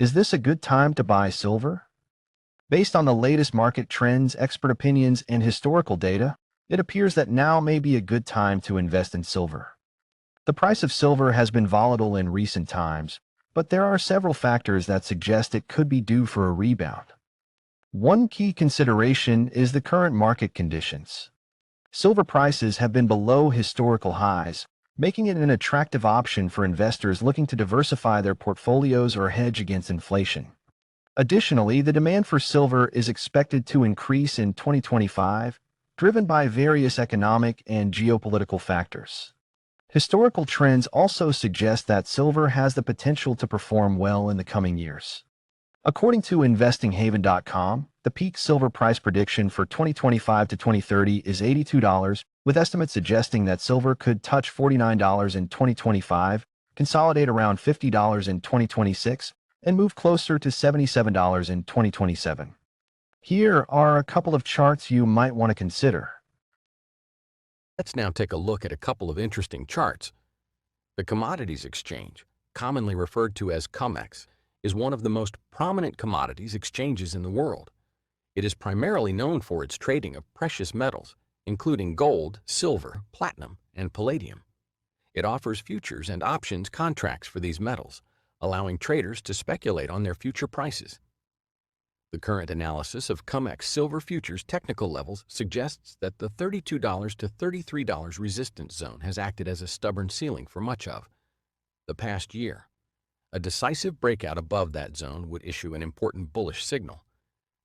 Is this a good time to buy silver? Based on the latest market trends, expert opinions, and historical data, it appears that now may be a good time to invest in silver. The price of silver has been volatile in recent times, but there are several factors that suggest it could be due for a rebound. One key consideration is the current market conditions. Silver prices have been below historical highs, making it an attractive option for investors looking to diversify their portfolios or hedge against inflation. Additionally, the demand for silver is expected to increase in 2025, driven by various economic and geopolitical factors. Historical trends also suggest that silver has the potential to perform well in the coming years. According to investinghaven.com, the peak silver price prediction for 2025 to 2030 is $82, with estimates suggesting that silver could touch $49 in 2025, consolidate around $50 in 2026, and move closer to $77 in 2027. Here are a couple of charts you might want to consider. Let's now take a look at a couple of interesting charts. The Commodities Exchange, commonly referred to as COMEX, is one of the most prominent commodities exchanges in the world. It is primarily known for its trading of precious metals, including gold, silver, platinum, and palladium. It offers futures and options contracts for these metals, allowing traders to speculate on their future prices. The current analysis of COMEX silver futures technical levels suggests that the $32 to $33 resistance zone has acted as a stubborn ceiling for much of the past year. A decisive breakout above that zone would issue an important bullish signal.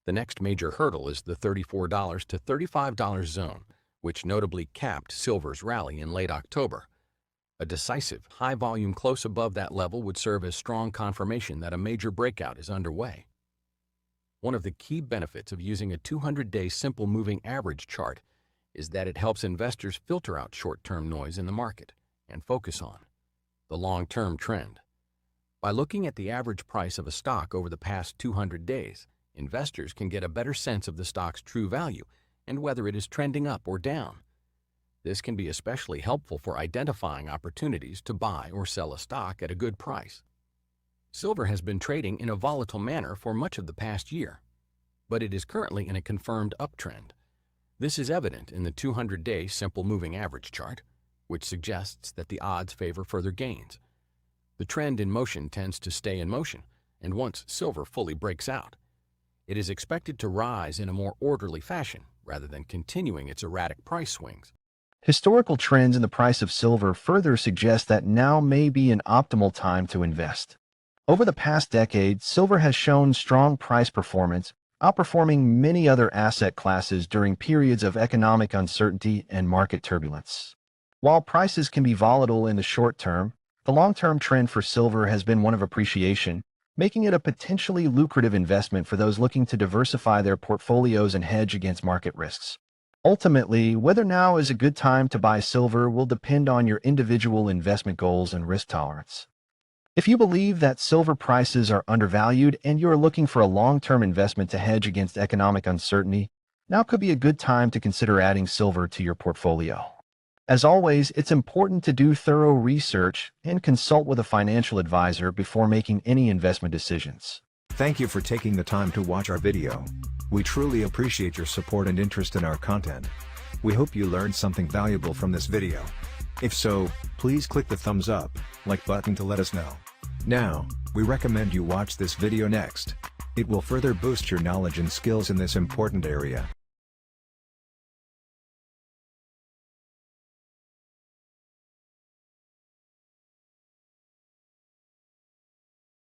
The next major hurdle is the $34 to $35 zone, which notably capped silver's rally in late October. A decisive, high volume close above that level would serve as strong confirmation that a major breakout is underway. One of the key benefits of using a 200-day simple moving average chart is that it helps investors filter out short-term noise in the market and focus on the long-term trend. By looking at the average price of a stock over the past 200 days, investors can get a better sense of the stock's true value and whether it is trending up or down. This can be especially helpful for identifying opportunities to buy or sell a stock at a good price. Silver has been trading in a volatile manner for much of the past year, but it is currently in a confirmed uptrend. This is evident in the 200-day simple moving average chart, which suggests that the odds favor further gains. The trend in motion tends to stay in motion, and once silver fully breaks out, it is expected to rise in a more orderly fashion rather than continuing its erratic price swings. Historical trends in the price of silver further suggest that now may be an optimal time to invest. Over the past decade, silver has shown strong price performance, outperforming many other asset classes during periods of economic uncertainty and market turbulence. While prices can be volatile in the short term, the long-term trend for silver has been one of appreciation, making it a potentially lucrative investment for those looking to diversify their portfolios and hedge against market risks. Ultimately, whether now is a good time to buy silver will depend on your individual investment goals and risk tolerance. If you believe that silver prices are undervalued and you are looking for a long-term investment to hedge against economic uncertainty, now could be a good time to consider adding silver to your portfolio. As always, it's important to do thorough research and consult with a financial advisor before making any investment decisions. Thank you for taking the time to watch our video. We truly appreciate your support and interest in our content. We hope you learned something valuable from this video. If so, please click the thumbs up, like button to let us know. Now, we recommend you watch this video next. It will further boost your knowledge and skills in this important area.